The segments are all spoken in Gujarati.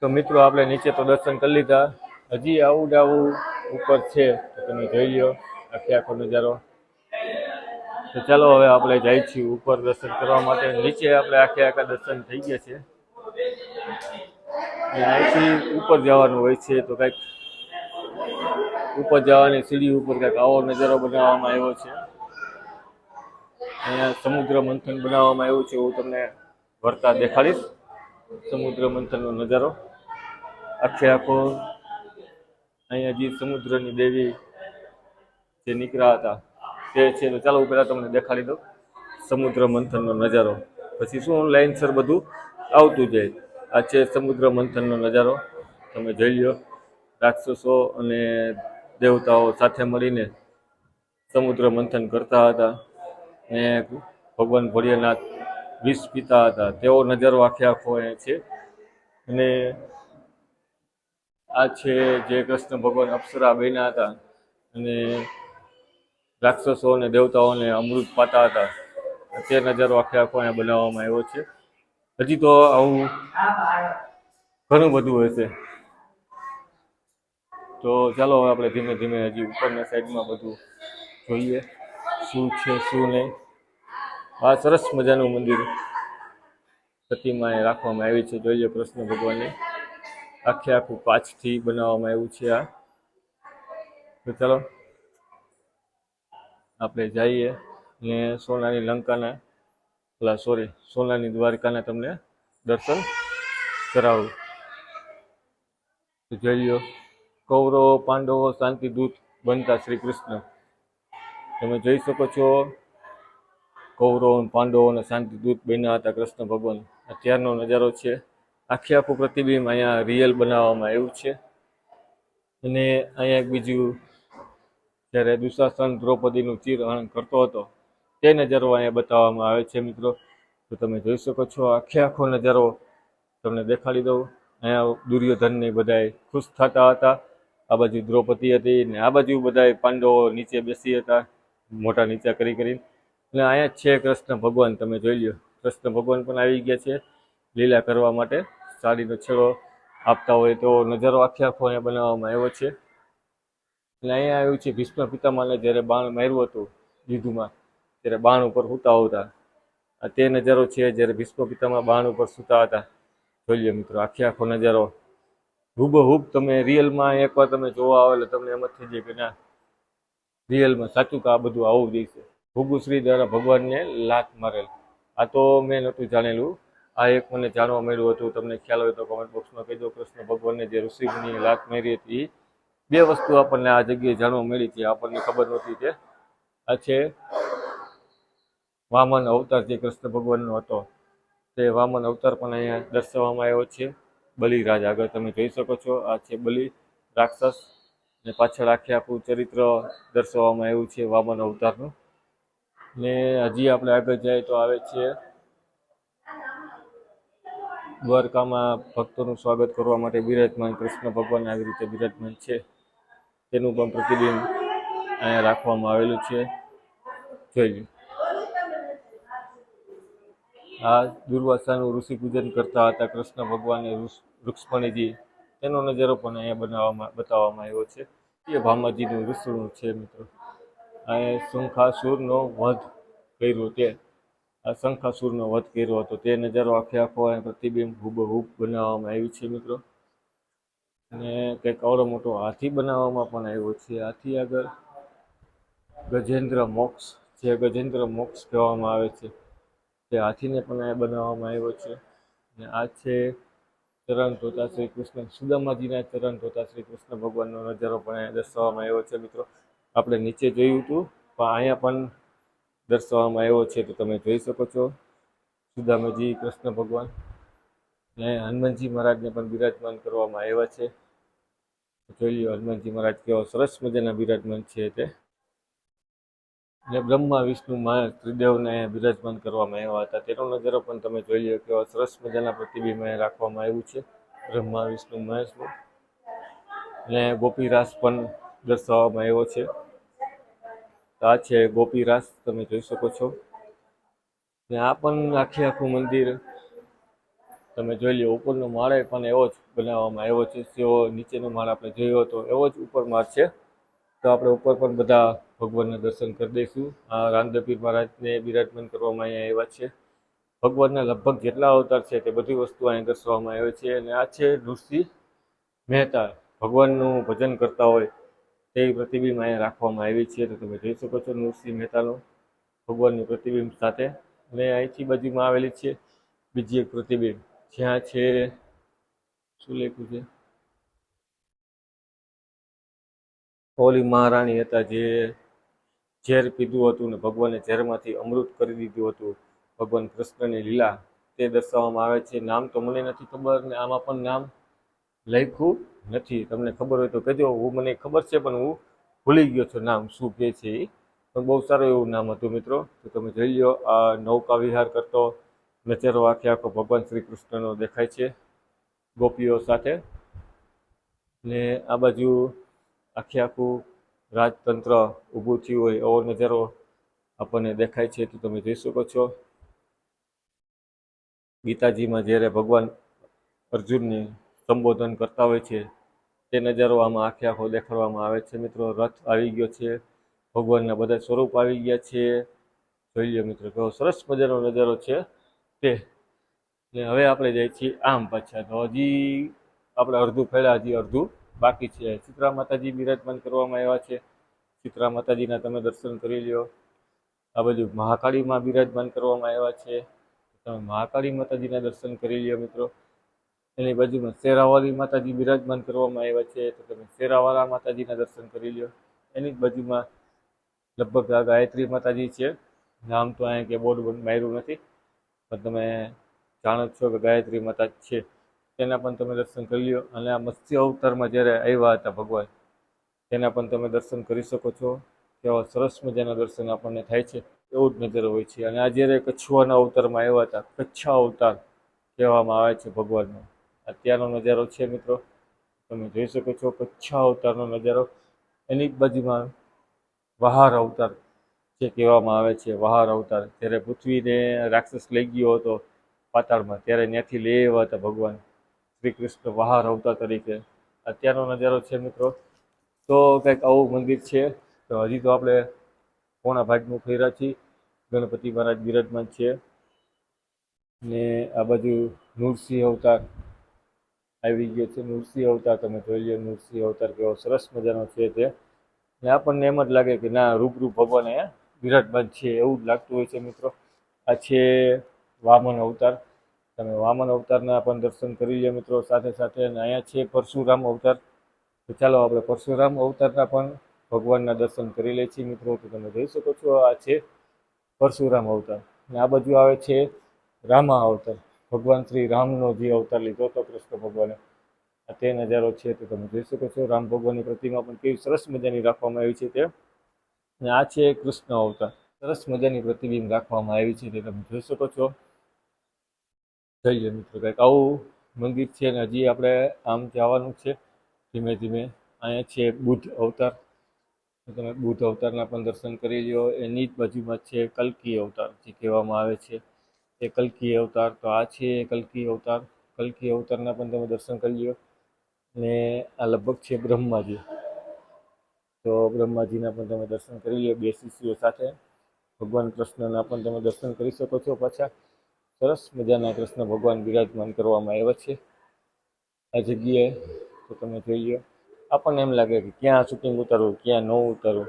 તો મિત્રો આપણે નીચે તો દર્શન કરી લીધા, હજી આવું ઉપર છે તો તમે જોઈ લ્યો આખો નજારો। તો ચાલો હવે આપણે જઈએ છીએ ઉપર દર્શન કરવા માટે। નીચે આપણે આખા દર્શન થઈ ગયા છે, અહીંથી ઉપર જવાનું હોય છે। તો કંઈક ઉપર જવાની સીડી ઉપર કંઈક આવો નજારો બનાવવામાં આવ્યો છે। અહીંયા સમુદ્ર મંથન બનાવવામાં આવ્યું છે, હું તમને વરતા દેખાડીશ સમુદ્ર મંથનનો નજારો આખો। અહીંયા જે સમુદ્રની દેવી જે નીકળ્યા હતા તે છે। તો ચાલો પહેલાં તમને દેખાડી દઉં સમુદ્ર મંથનનો નજારો, પછી શું લાઇનસર બધું આવતું જાય। આ છે સમુદ્ર મંથનનો નજારો, તમે જોઈ લો। રાક્ષસો અને દેવતાઓ સાથે મળીને સમુદ્ર મંથન કરતા હતા ને ભગવાન ભોળિયાનાથ વિષ પીતા હતા, તેવો નજારો આખો અહીંયા છે। અને આ છે જે કૃષ્ણ ભગવાન અપ્સરા બન્યા હતા અને રાક્ષસો અને દેવતાઓને અમૃત પાતા હતા, તે નજારો આખો અહીંયા બનાવવામાં આવ્યો છે। હજી તો આવું ઘણું બધું હશે। તો ચાલો હવે આપણે ધીમે ધીમે હજી ઉપરના સાઈડમાં બધું જોઈએ શું છે શું નહીં। આ સરસ મજાનું મંદિર પ્રતિમાએ રાખવામાં આવી છે, જોઈ લો કૃષ્ણ ભગવાનની આખું કાચથી બનાવવામાં આવ્યું છે આ। તો ચાલો આપણે જઈએ ને સોનાની લંકાના સોનાની દ્વારકાના તમને દર્શન કરાવું। તો જોઈ લો કૌરવો પાંડવો શાંતિદૂત બનતા શ્રી કૃષ્ણ, તમે જોઈ શકો છો કૌરવો પાંડવો અને શાંતિદૂત બન્યા હતા કૃષ્ણ ભગવાન। અત્યારનો નજારો છે, આખું પ્રતિબિંબ અહીંયા રિયલ બનાવવામાં આવ્યું છે। અને અહીંયા એક બીજું, જ્યારે દુશાસન દ્રૌપદીનું ચીરહરણ કરતો હતો તે નજારો અહીંયા બતાવવામાં આવે છે મિત્રો। તો તમે જોઈ શકો છો આખો નજારો તમને દેખાડી દઉં। અહીંયા દુર્યોધનને બધાય ખુશ થતા હતા, આ બાજુ દ્રૌપદી હતી ને આ બાજુ બધાય પાંડવો નીચે બેસી હતા મોઢા નીચા કરી કરીને। અને અહીંયા જ છે કૃષ્ણ ભગવાન, તમે જોઈ લો કૃષ્ણ ભગવાન પણ આવી ગયા છે લીલા કરવા માટે, સાડીનો છેડો આપતા હોય તો નજારો આખો અહીંયા બનાવવામાં આવ્યો છે। અને અહીંયા આવ્યું છે ભીષ્મ પિતામહને જ્યારે બાણ માર્યું હતું યુદ્ધમાં, ત્યારે બાણ ઉપર સૂતા હતા, આ તે નજારો છે જ્યારે ભીષ્મ પિતામહ બાણ ઉપર સૂતા હતા। જોઈ લો મિત્રો આખો નજારો હુબહુબ તમે રિયલમાં એકવાર તમે જોવા આવો એટલે તમને એમ જ થઈ જાય કે ના રિયલમાં સાચું કે આ બધું આવું જ છે। ભૃગુશ્રી દ્વારા ભગવાનને લાત મારેલ, આ તો મેં નહોતું જાણેલું, આ એક મને જાણવા મળ્યું હતું। તમને ખ્યાલ હોય તો કોમેન્ટ બોક્સમાં કહેજો। કૃષ્ણ ભગવાનને જે ઋષિમુનિએ લાત મારી હતી, બે વસ્તુ આપણને આ જગ્યાએ જાણવા મળી હતી, આપણને ખબર નહોતી કે આ છે વામન અવતાર જે કૃષ્ણ ભગવાનનો હતો, તે વામન અવતાર પણ અહીંયા દર્શાવવામાં આવ્યો છે। બલિરાજ આગળ તમે જોઈ શકો છો, આ છે બલિ રાક્ષસ ને પાછળ આખું ચરિત્ર દર્શાવવામાં આવ્યું છે વામન અવતારનું। ને હજી આપણે આગળ જાય તો આવે છે દ્વારકામાં ભક્તોનું સ્વાગત કરવા માટે બિરાજમાન કૃષ્ણ ભગવાન આવી રીતે બિરાજમાન છે, તેનું પણ પ્રતિબિંબ અહીંયા રાખવામાં આવેલું છે, જોઈ લો। આ દુર્વાસાનું ઋષિ પૂજન કરતા હતા કૃષ્ણ ભગવાને રુક્ષ્મણીજી, તેનો નજારો પણ અહીંયા બતાવવામાં આવ્યો છે। એ ભામાજીનું ઋષિનું છે મિત્રો, અહીંયા શંખાસુરનો વધ કર્યો તે, આ શંખાસુરનો વધ કર્યો હતો તે નજારો આખો પ્રતિબિંબ હુબહુબ બનાવવામાં આવ્યું છે મિત્રો। અને કંઈક આવડો મોટો હાથી બનાવવામાં પણ આવ્યો છે, હાથી આગળ ગજેન્દ્ર મોક્ષ, જે ગજેન્દ્ર મોક્ષ કહેવામાં આવે છે તે હાથીને પણ અહીંયા બનાવવામાં આવ્યો છે। અને આ છે ચરણ ધોતા શ્રી કૃષ્ણ, સુદામાજીના ચરણ ધોતા શ્રી કૃષ્ણ ભગવાનનો નજારો પણ અહીંયા દર્શાવવામાં આવ્યો છે મિત્રો। આપણે નીચે જોયું હતું પણ અહીંયા પણ દર્શાવવામાં આવ્યો છે, તો તમે જોઈ શકો છો સુદામાજી કૃષ્ણ ભગવાન ને હનુમાનજી મહારાજને પણ બિરાજમાન કરવામાં આવ્યા છે। જોઈ લો હનુમાનજી મહારાજ કેવો સરસ મજાના બિરાજમાન છે તે, ને બ્રહ્મા વિષ્ણુ મહેશ ત્રિદેવને બિરાજમાન કરવામાં આવ્યા હતા, તેનો નજારો પણ તમે જોઈ લો કેવા સરસ મજાના પ્રતિબિંબ રાખવામાં આવ્યું છે બ્રહ્મા વિષ્ણુ મહેશનું। ને ગોપીરાસ પણ દર્શાવવામાં આવ્યો છે, આ છે ગોપીરાસ, તમે જોઈ શકો છો। ને આ પણ આખું મંદિર તમે જોઈ લો ઉપરનો માળ પણ એવો જ બનાવવામાં આવ્યો છે, જેવો નીચેનો માળ આપણે જોયો હતો એવો જ ઉપર માળ છે. તો આપણે ઉપર પણ બધા ભગવાનના દર્શન કરી દઈશું. આ રામદેવપીર મહારાજને બિરાજમાન કરવામાં અહીંયા આવ્યા છે. ભગવાનના લગભગ જેટલા અવતાર છે તે બધી વસ્તુ અહીં દર્શાવવામાં આવે છે. અને આ છે નૃસિંહ મહેતા, ભગવાનનું ભજન કરતા હોય તેવી પ્રતિબિંબ અહીંયા રાખવામાં આવી છે. તો તમે જોઈ શકો છો નૃસિંહ મહેતાનું ભગવાનની પ્રતિબિંબ સાથે. અને અહીંથી બાજુમાં આવેલી છે બીજી એક પ્રતિબિંબ, જ્યાં છે શું લખ્યું છે, ઓલી મહારાણી હતા જે ઝેર પીધું હતું ને ભગવાને ઝેરમાંથી અમૃત કરી દીધું હતું. ભગવાન કૃષ્ણની લીલા તે દર્શાવવામાં આવે છે. નામ તો મને નથી ખબર ને આમાં પણ નામ લખ્યું નથી. તમને ખબર હોય તો કહેજો. મને ખબર છે પણ હું ભૂલી ગયો છું નામ શું કહે છે એ. પણ બહુ સારું એવું નામ હતું મિત્રો. તો તમે જોઈ લો આ નૌકા વિહાર કરતો નજારો આખે આખો ભગવાન શ્રી કૃષ્ણનો દેખાય છે ગોપીઓ સાથે. ને આ બાજુ આખે આખું રાજતંત્ર ઊભું થયું હોય એવો નજારો આપણને દેખાય છે. તો તમે જોઈ શકો છો ગીતાજીમાં જ્યારે ભગવાન અર્જુનને સંબોધન કરતા હોય છે તે નજારો આમાં આખે આખો દેખાડવામાં આવે છે મિત્રો. રથ આવી ગયો છે, ભગવાનના બધા સ્વરૂપ આવી ગયા છે. જોઈ લો મિત્રો કેવો સરસ મજાનો નજારો છે તે. ને હવે આપણે જઈએ છીએ આમ પાછા. તો હજી આપણે અડધું ફેર્યા, હજી અડધું બાકી છે. શીતળા માતાજી બિરાજમાન કરવામાં આવ્યા છે. શીતળા માતાજીના તમે દર્શન કરી લ્યો. આ બાજુ મહાકાળીમાં બિરાજમાન કરવામાં આવ્યા છે. તમે મહાકાળી માતાજીના દર્શન કરી લ્યો મિત્રો. એની બાજુમાં શેરાવાલી માતાજી બિરાજમાન કરવામાં આવ્યા છે. તો તમે શેરાવાળા માતાજીના દર્શન કરી લ્યો. એની જ બાજુમાં લગભગ આ ગાયત્રી માતાજી છે. નામ તો અહીંયા કે બોર્ડ માર્યું નથી, પણ તમે જાણો છો કે ગાયત્રી માતા છે. તેના પણ તમે દર્શન કરી લ્યો. અને આ મત્સ્ય અવતારમાં જ્યારે આવ્યા હતા ભગવાન, તેના પણ તમે દર્શન કરી શકો છો. કેવા સરસ મજાના દર્શન આપણને થાય છે. એવું જ નજર હોય છે. અને આ જ્યારે કચ્છવાના અવતારમાં આવ્યા હતા, કચ્છા અવતાર કહેવામાં આવે છે ભગવાનનો, અત્યારનો નજારો છે મિત્રો. તમે જોઈ શકો છો કચ્છા અવતારનો નજારો. એની જ બાજુમાં વહાર અવતાર જે કહેવામાં આવે છે, વહાર અવતાર જ્યારે પૃથ્વીને રાક્ષસ લઈ ગયો હતો પાતાળમાં, ત્યારે ત્યાંથી લઈ આવ્યા હતા ભગવાન શ્રી કૃષ્ણ વહાર અવતાર તરીકે. અત્યારનો નજારો છે મિત્રો. તો કંઈક આવું મંદિર છે. તો હજી તો આપણે પોણા ભાગનું ફેર્યા છીએ. ગણપતિ મહારાજ બિરાજમાન છે. ને આ બાજુ નૃસિંહ અવતાર આવી ગયો છે. નૃસિંહ અવતાર તમે જોઈ લો. નૃસિંહ અવતાર કેવો સરસ મજાનો છે તે. ને આપણને એમ જ લાગે કે ના રૂબરૂ ભગવાન અહીંયા બિરાજમાન છે એવું જ લાગતું હોય છે મિત્રો. આ છે વામન અવતાર. તમે વામન અવતારના પણ દર્શન કરી લો મિત્રો સાથે સાથે. અને અહીંયા છે પરશુરામ અવતાર. તો ચાલો આપણે પરશુરામ અવતારના પણ ભગવાનના દર્શન કરી લઈએ છીએ મિત્રો. તો તમે જોઈ શકો છો આ છે પરશુરામ અવતાર. અને આ બાજુ આવે છે રામા અવતાર. ભગવાન શ્રી રામનો જે અવતાર લીધો હતો કૃષ્ણ ભગવાને, આ તે નજારો છે. તો તમે જોઈ શકો છો રામ ભગવાનની પ્રતિમા પણ કેવી સરસ મજાની રાખવામાં આવી છે તે. અને આ છે કૃષ્ણ અવતાર. સરસ મજાની પ્રતિબિંબ રાખવામાં આવી છે તે તમે જોઈ શકો છો. થઈ જાય મિત્રો કંઈક આવું મંદિર છે. અને હજી આપણે આમ જવાનું છે ધીમે ધીમે. અહીંયા છે બુદ્ધ અવતાર. તમે બુદ્ધ અવતારના પણ દર્શન કરી લો. એની જ બાજુમાં છે કલ્કી અવતાર જે કહેવામાં આવે છે એ કલ્કી અવતાર. તો આ છે કલ્કી અવતાર. કલ્કી અવતારના પણ તમે દર્શન કરી લો. ને આ લગભગ છે બ્રહ્માજી. તો બ્રહ્માજીના પણ તમે દર્શન કરી લો બે શિષ્યો સાથે. ભગવાન કૃષ્ણના પણ તમે દર્શન કરી શકો છો પાછા. સરસ મજાના કૃષ્ણ ભગવાન બિરાજમાન કરવામાં આવ્યા છે આ જગ્યાએ. તો તમે જોઈ લો. આપણને એમ લાગે કે ક્યાં શૂટિંગ ઉતારવું, ક્યાં ન ઉતારવું.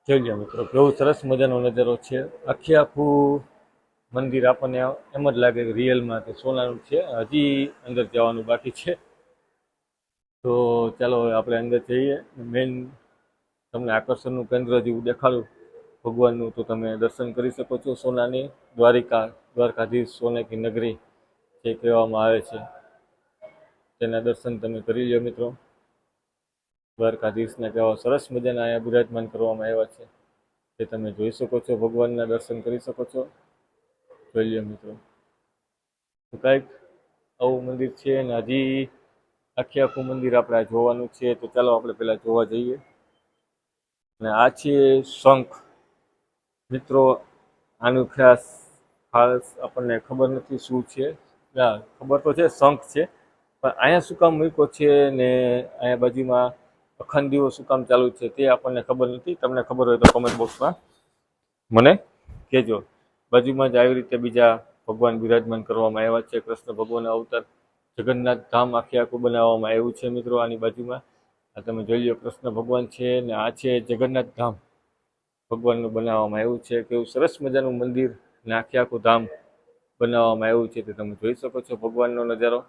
જોઈ લો મિત્રો કેવું સરસ મજાનો નજારો છે. આખે આખું મંદિર આપણને એમ જ લાગે કે રિયલમાં કે સોનાનું છે. હજી અંદર જવાનું બાકી છે. તો ચાલો હવે આપણે અંદર જઈએ. મેઇન તમને આકર્ષણનું કેન્દ્ર જેવું દેખાડું ભગવાનનું, તો તમે દર્શન કરી શકો છો સોનાની દ્વારકાધીશ સોને કી નગરી જે કહેવામાં આવે છે તેના દર્શન તમે કરી લો મિત્રો. દ્વારકાધીશને કેવા સરસ મજાના અહીંયા બિરાજમાન કરવામાં આવ્યા છે તે તમે જોઈ શકો છો. ભગવાનના દર્શન કરી શકો છો. જોઈ લો મિત્રો. તો કંઈક આવું મંદિર છે. અને હજી આખે આખું મંદિર આપણે જોવાનું છે. તો ચાલો આપણે પહેલાં જોવા જઈએ. અને આ છે શંખ મિત્રો. આનું ખાસ ખાસ આપણને ખબર નથી શું છે. ના, ખબર તો છે શંખ છે, પણ અહીંયા શું કામ મૂક્યો છે ને અહીંયા બાજુમાં અખંડ દીવો શું કામ ચાલુ છે તે આપણને ખબર નથી. તમને ખબર હોય તો કોમેન્ટ બોક્સમાં મને કહેજો. બાજુમાં જ આવી રીતે બીજા ભગવાન બિરાજમાન કરવામાં આવ્યા છે. કૃષ્ણ ભગવાન અવતાર જગન્નાથ ધામ આખે આખું બનાવવામાં આવ્યું છે મિત્રો. આની બાજુમાં આ તમે જોઈ લો, કૃષ્ણ ભગવાન છે ને આ છે જગન્નાથ ધામ ભગવાનનું બનાવવામાં આવ્યું છે. કેવું સરસ મજાનું મંદિર ને આખે આખું ધામ બનાવવામાં આવ્યું છે તે તમે જોઈ શકો છો. ભગવાનનો નજારો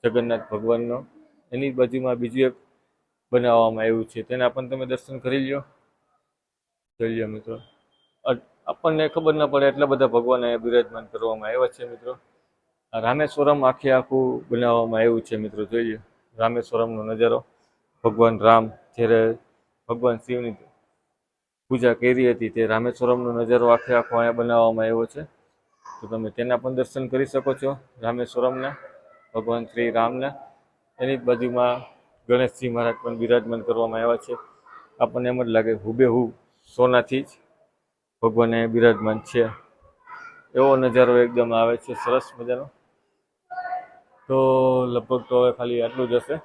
જગન્નાથ ભગવાનનો. એની બાજુમાં બીજું એક બનાવવામાં આવ્યું છે, તેના પણ તમે દર્શન કરી લ્યો. જોઈ લ્યો મિત્રો, આપણને ખબર ના પડે એટલા બધા ભગવાન અહીંયા બિરાજમાન કરવામાં આવ્યા છે મિત્રો. આ રામેશ્વરમ આખે આખું બનાવવામાં આવ્યું છે મિત્રો. જોઈ લ્યો રામેશ્વરમનો નજારો. ભગવાન રામ જ્યારે ભગવાન શિવની પૂજા કરી હતી તે રામેશ્વરમનો નજારો આખે આખો અહીંયા બનાવવામાં આવ્યો છે. તો તમે તેના પણ દર્શન કરી શકો છો, રામેશ્વરમના ભગવાન શ્રી રામના. એની જ બાજુમાં ગણેશજી મહારાજ પણ બિરાજમાન કરવામાં આવ્યા છે. આપણને એમ જ લાગે હુબેહુ સોનાથી જ ભગવાન અહીંયા બિરાજમાન છે. એવો નજારો એકદમ આવે છે સરસ મજાનો. તો લગભગ તો હવે ખાલી આટલું જ હશે.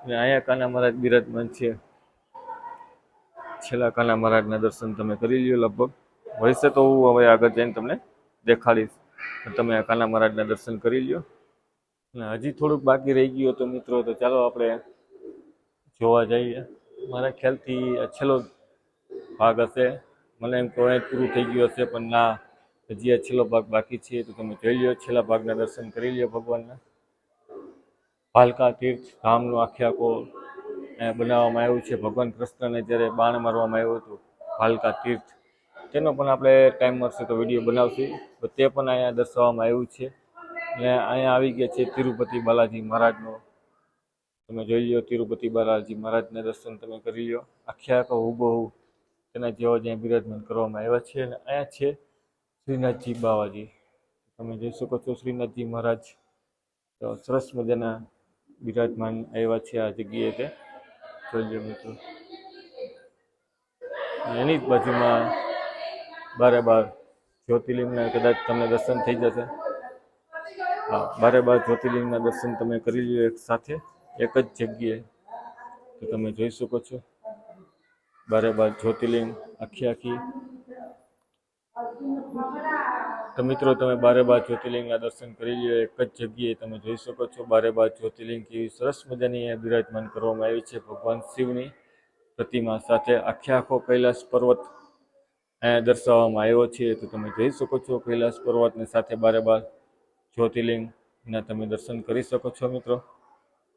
અને અહીંયા કાના મહારાજ બિરાજમાન છે. છેલ્લા કાના મહારાજના દર્શન તમે કરી લ્યો. લગભગ વૈસે તો હું હવે આગળ જઈને તમને દેખાડીશ, તમે આ કાના મહારાજના દર્શન કરી લ્યો. અને હજી થોડુંક બાકી રહી ગયું તો મિત્રો, તો ચાલો આપણે જોવા જઈએ. મારા ખ્યાલથી આ છેલ્લો ભાગ હશે. મને એમ કહે પૂરું થઈ ગયું હશે, પણ ના, હજી આ છેલ્લો ભાગ બાકી છે. તો તમે જોઈ લ્યો, છેલ્લા ભાગના દર્શન કરી લ્યો ભગવાનના. ભાલકા તીર્થ ધામનું આખે આખો બનાવવામાં આવ્યું છે. ભગવાન કૃષ્ણને જ્યારે બાણ મારવામાં આવ્યું હતું ભાલકા તીર્થ, તેનો પણ આપણે ટાઈમ મળશે તો વિડીયો બનાવશું. તો તે પણ અહીંયા દર્શાવવામાં આવ્યું છે. અને અહીંયા આવી ગયા છે તિરુપતિ બાલાજી મહારાજનો. તમે જોઈ લો, તિરુપતિ બાલાજી મહારાજના દર્શન તમે કરી લો. આખે આખો હુબહુ તેના જેવા જ્યાં બિરાજમાન કરવામાં આવ્યા છે. અને અહીંયા છે શ્રીનાથજી બાવાજી. તમે જોઈ શકો છો શ્રીનાથજી મહારાજ તો સરસ મજાના બિરાજમાન આવ્યા છે આ જગ્યાએ. તે જોઈ લો મિત્રો. એની જ બાજુમાં બારે બાર જ્યોતિર્લિંગના કદાચ તમને દર્શન થઈ જશે. હા, બારે બાર જ્યોતિર્લિંગના દર્શન તમે કરી લો એક સાથે, એક જ જગ્યાએ. તો તમે જોઈ શકો છો બારે બાર જ્યોતિર્લિંગ આખી. તો મિત્રો, તમે બારે બાર જ્યોતિર્લિંગના દર્શન કરી લો એક જ જગ્યાએ. તમે જોઈ શકો છો બારે બાર જ્યોતિર્લિંગ કેવી સરસ મજાની અહીંયા બિરાજમાન કરવામાં આવી છે ભગવાન શિવની પ્રતિમા સાથે. આખે આખો કૈલાસ પર્વત અહીંયા દર્શાવવામાં આવ્યો છે. તો તમે જોઈ શકો છો કૈલાસ પર્વતની સાથે બારે બાર જ્યોતિર્લિંગના તમે દર્શન કરી શકો છો મિત્રો.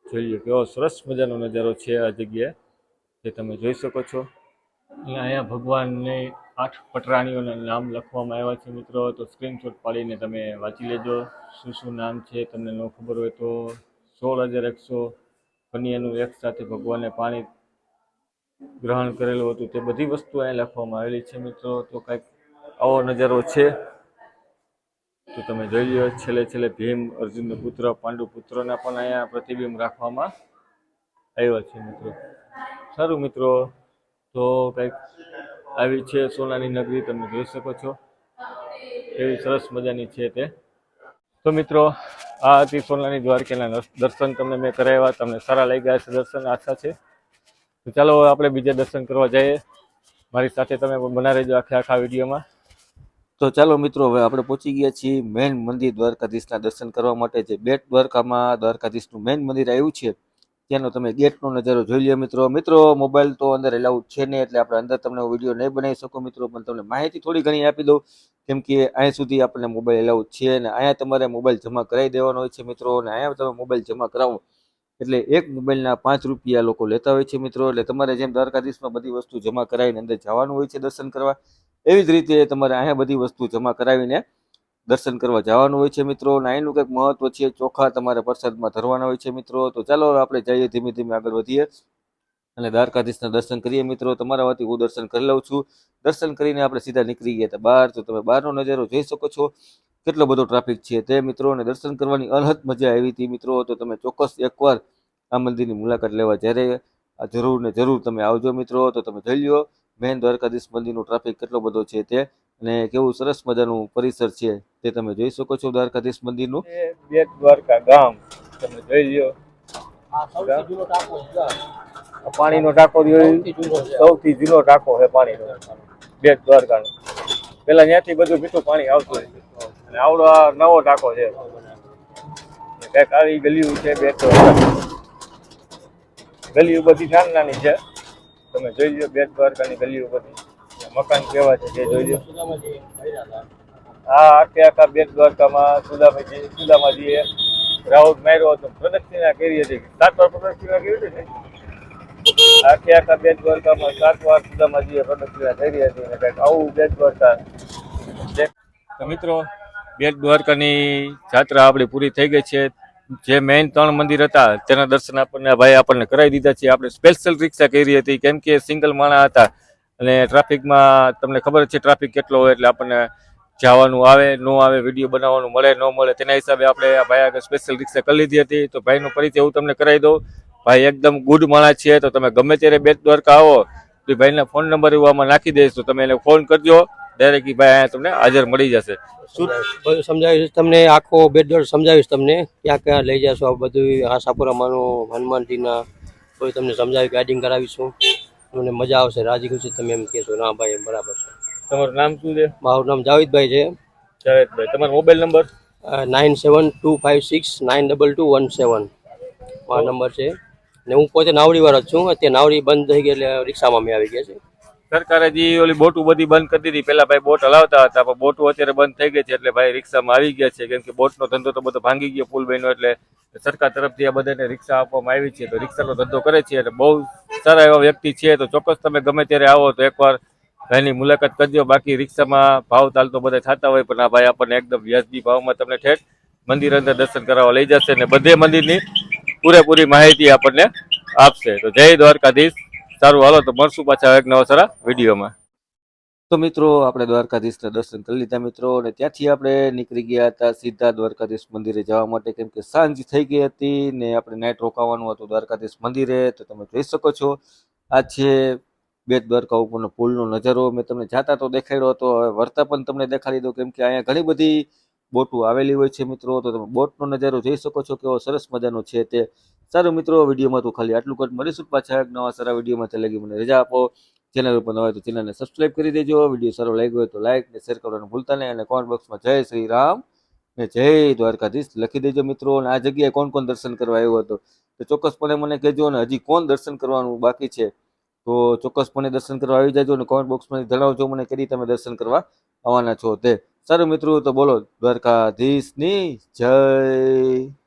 જોઈ લો કેવો સરસ મજાનો નજારો છે આ જગ્યાએ, જે તમે જોઈ શકો છો. અને અહીંયા ભગવાનને 8 પટરાણીઓના નામ લખવામાં આવ્યા છે મિત્રો. તો સ્ક્રીનશોટ પાડીને તમે વાંચી લેજો શું શું નામ છે. તમને ન ખબર હોય તો 16,100 કન્યાનું એક સાથે ભગવાને પાણી ગ્રહણ કરેલું હતું, તે બધી વસ્તુ અહીંયા લખવામાં આવેલી છે મિત્રો. તો કંઈક આવો નજારો છે. તો તમે જોઈ લો, છેલ્લે ભીમ અર્જુનનો પુત્ર પાંડુ પુત્રોના પણ અહીંયા પ્રતિબિંબ રાખવામાં આવ્યા છે મિત્રો. સારું મિત્રો, તો કંઈક આવી છે સોનાની નગરી. તમે જોઈ શકો છો એવી સરસ મજાની છે તે. તો મિત્રો, આ હતી સોનાની દ્વારકાના દર્શન તમને મેં કરાવ્યા. તમને સારા લાગ્યા છે દર્શન, આશા છે. તો ચાલો આપણે બીજા દર્શન કરવા જઈએ. મારી સાથે તમે પણ બના રહેજો આખા વિડીયોમાં. તો ચાલો મિત્રો, હવે આપણે પહોંચી ગયા છીએ મેઇન મંદિર દ્વારકાધીશના દર્શન કરવા માટે. જે બેટ દ્વારકામાં દ્વારકાધીશનું મેઇન મંદિર આવ્યું છે ત્યાંનો તમે ગેટનો નજારો જોઈ લો મિત્રો. મોબાઈલ તો અંદર એલાઉડ છે નહીં, એટલે આપણે અંદર તમને વિડીયો નહીં બનાવી શકું મિત્રો. પણ તમને માહિતી થોડી ઘણી આપી દઉં, કેમ કે અહીંયા સુધી આપણને મોબાઈલ એલાઉડ છે. અને અહીંયા તમારે મોબાઈલ જમા કરાવી દેવાનો હોય છે મિત્રો. અને અહીંયા તમે મોબાઈલ જમા કરાવો એટલે એક મોબાઈલના 5 રૂપિયા લોકો લેતા હોય છે મિત્રો. એટલે તમારે જેમ દ્વારકાધીશમાં બધી વસ્તુ જમા કરાવીને અંદર જવાનું હોય છે દર્શન કરવા, એવી જ રીતે તમારે અહીંયા બધી વસ્તુ જમા કરાવીને દર્શન કરવા જવાનું હોય છે મિત્રો. અને અહીંનું કંઈક મહત્વ છે, ચોખા તમારે પ્રસાદમાં ધરવાના હોય છે મિત્રો. તો ચાલો આપણે જઈએ, ધીમે ધીમે આગળ વધીએ અને દ્વારકાધીશના દર્શન કરીએ મિત્રો. તમારા વતી હું દર્શન કરી લઉં છું. દર્શન કરીને આપણે સીધા નીકળી ગયા હતા બહાર. તો તમે બહારનો નજારો જોઈ શકો છો, કેટલો બધો ટ્રાફિક છે તે મિત્રો. અને દર્શન કરવાની અલહદ મજા આવી હતી મિત્રો. તો તમે ચોક્કસ એકવાર આ મંદિરની મુલાકાત લેવા જ્યારે આ જરૂર ને જરૂર તમે આવજો મિત્રો. તો તમે જોઈ લો મેઇન દ્વારકાધીશ મંદિરનો ટ્રાફિક કેટલો બધો છે તે અને કેવું સરસ મજાનું પરિસર છે તે તમે જોઈ શકો છો દ્વારકાધીશ મંદિરનું. બેટ દ્વારકા ગામ તમે જોઈ લ્યો. પાણીનો ટાંકો સૌથી જૂનો ટાંકો છે પાણીનો, બેટ દ્વારકાનો. પેલા ત્યાંથી બધું મીઠું પાણી આવતું અને આવડો આ નવો ટાંકો છે. કઈક આવી ગલીઓ છે બેટ દ્વારકા. ગલીઓ બધી નાની નાની છે, તમે જોઈ લો બેટ દ્વારકાની ગલીઓ બધી. મકાન કેવા છે તે જોઈ લો. આખે આખા બેટ દ્વારકામાં સુદામાજીએ રાઉન્ડ માર્યો હતો, પ્રદક્ષિણા કરી હતી, 7 વાર પ્રદક્ષિણા કરી હતી ને. આખે આખા બેટ દ્વારકામાં 7 વાર સુદામાજીએ પ્રદક્ષિણા કરી હતી અને કંઈક આવું બેટ દ્વારકા. તો મિત્રો, બેટ દ્વારકાની જાત્રા આપણી પૂરી થઈ ગઈ છે. જે મેઇન 3 મંદિર હતા તેના દર્શન આપણને કરાવી દીધા છે. આપણે સ્પેશિયલ રિક્ષા કરી હતી કેમ કે સિંગલ માણા હતા અને ટ્રાફિકમાં તમને ખબર છે ટ્રાફિક કેટલો હોય એટલે આપણને જવાનું આવે ન આવે, વિડીયો બનાવવાનું મળે ન મળે, તેના હિસાબે આપણે ભાઈ આગળ સ્પેશિયલ રિક્ષા કરી લીધી હતી. તો ભાઈનો પરિચય હું તમને કરાવી દઉં. ભાઈ એકદમ ગુડ માણસ છે, તો તમે ગમે ત્યારે બેટ દ્વારકા આવો તો ભાઈના ફોન નંબર એવું આમાં નાખી દઈશ, તો તમે એને ફોન કરજો, ડાયરેક્ટ ભાઈ અહીંયા તમને હાજર મળી જશે. બધું સમજાવીશ તમને, આખો બેટ દ્વારકા સમજાવીશ તમને, ક્યાં ક્યાં લઈ જશો બધું. આશાપુરામાંનું હનુમાનજીના બધું તમને સમજાવી, ગાઈડિંગ કરાવીશું. તમને મજા આવશે, રાજી ખુશી તમે એમ કહેશો ના ભાઈ બરાબર છે. તમારું નામ શું છે? મારું નામ જાવેદભાઈ છે. જાવેદભાઈ, તમારો મોબાઈલ નંબર? 9725692217 મારો નંબર છે. ને હું પોતે નાવડીવાળો જ છું. અત્યારે નાવડી બંધ થઈ ગઈ એટલે રિક્ષામાં મેં આવી ગયા છે. સરકારે જે ઓલી બોટું બધી બંધ કરી દીધી, પેલા ભાઈ બોટ હલાવતા હતા પણ બોટું અત્યારે બંધ થઈ ગઈ છે એટલે ભાઈ રિક્ષામાં આવી ગયા છે. કેમ કે બોટનો ધંધો તો બધો ભાંગી ગયો પુલ બન્યો એટલે સરકાર તરફથી આ બધાને રિક્ષા આપવામાં આવી છે. તો રિક્ષાનો ધંધો કરે છે અને બહુ સારા એવા વ્યક્તિ છે. તો ચોક્કસ તમે ગમે ત્યારે આવો તો એકવાર ભાઈની મુલાકાત કરજો. બાકી રિક્ષામાં ભાવ તાલ તો બધા થતા હોય પણ આ ભાઈ આપણને એકદમ વ્યાજબી ભાવમાં તમને ઠેઠ મંદિર અંદર દર્શન કરવા લઈ જશે અને બધે મંદિરની પૂરેપૂરી માહિતી આપણને આપશે. તો જય દ્વારકાધીશ. સારું, હાલો તો મળશું પાછા એક નવા સારા વિડીયોમાં. તો મિત્રો, આપણે દ્વારકાધીશના દર્શન કરી લીધા મિત્રો, અને ત્યાંથી આપણે નીકળી ગયા હતા સીધા દ્વારકાધીશ મંદિરે જવા માટે. કેમ કે સાંજ થઈ ગઈ હતી ને આપણે નાઇટ રોકાવાનું હતું દ્વારકાધીશ મંદિરે. તો તમે જોઈ શકો છો આ છે બેટ દ્વારકા ઉપરનો પુલનો નજારો. મેં તમને જાતા તો દેખાડ્યો હતો, હવે વરતા પણ તમને દેખાડી દઉં કેમ કે અહીંયા ઘણી બધી બોટો આવેલી હોય છે મિત્રો. તો તમે બોટનો નજારો જોઈ શકો છો કેવો સરસ મજાનો છે તે. સારું મિત્રો, વિડીયોમાં તો ખાલી આટલું જ. મળીશું પાછા એક નવા સારા વિડીયોમાં. તે લગી મને રજા આપો. ચેનલ ઉપર ન હોય તો ચેનલને સબસ્ક્રાઇબ કરી દેજો. વિડીયો સારો લાગ્યો હોય તો લાઇક ને શેર કરવાનું ભૂલતા નહીં. અને કોમેન્ટ બોક્સમાં જય શ્રી રામ ને જય દ્વારકાધીશ લખી દેજો મિત્રો. અને આ જગ્યાએ કોણ કોણ દર્શન કરવા આવ્યો હતો તો ચોક્કસપણે મને કહેજો. અને હજી કોણ દર્શન કરવાનું બાકી છે તો ચોક્કસપણે દર્શન કરવા આવી જાજો. અને કોમેન્ટ બોક્સમાં જણાવજો મને કદી તમે દર્શન કરવા આવવાના છો તે. સારું મિત્રો, તો બોલો દ્વારકાધીશની જય.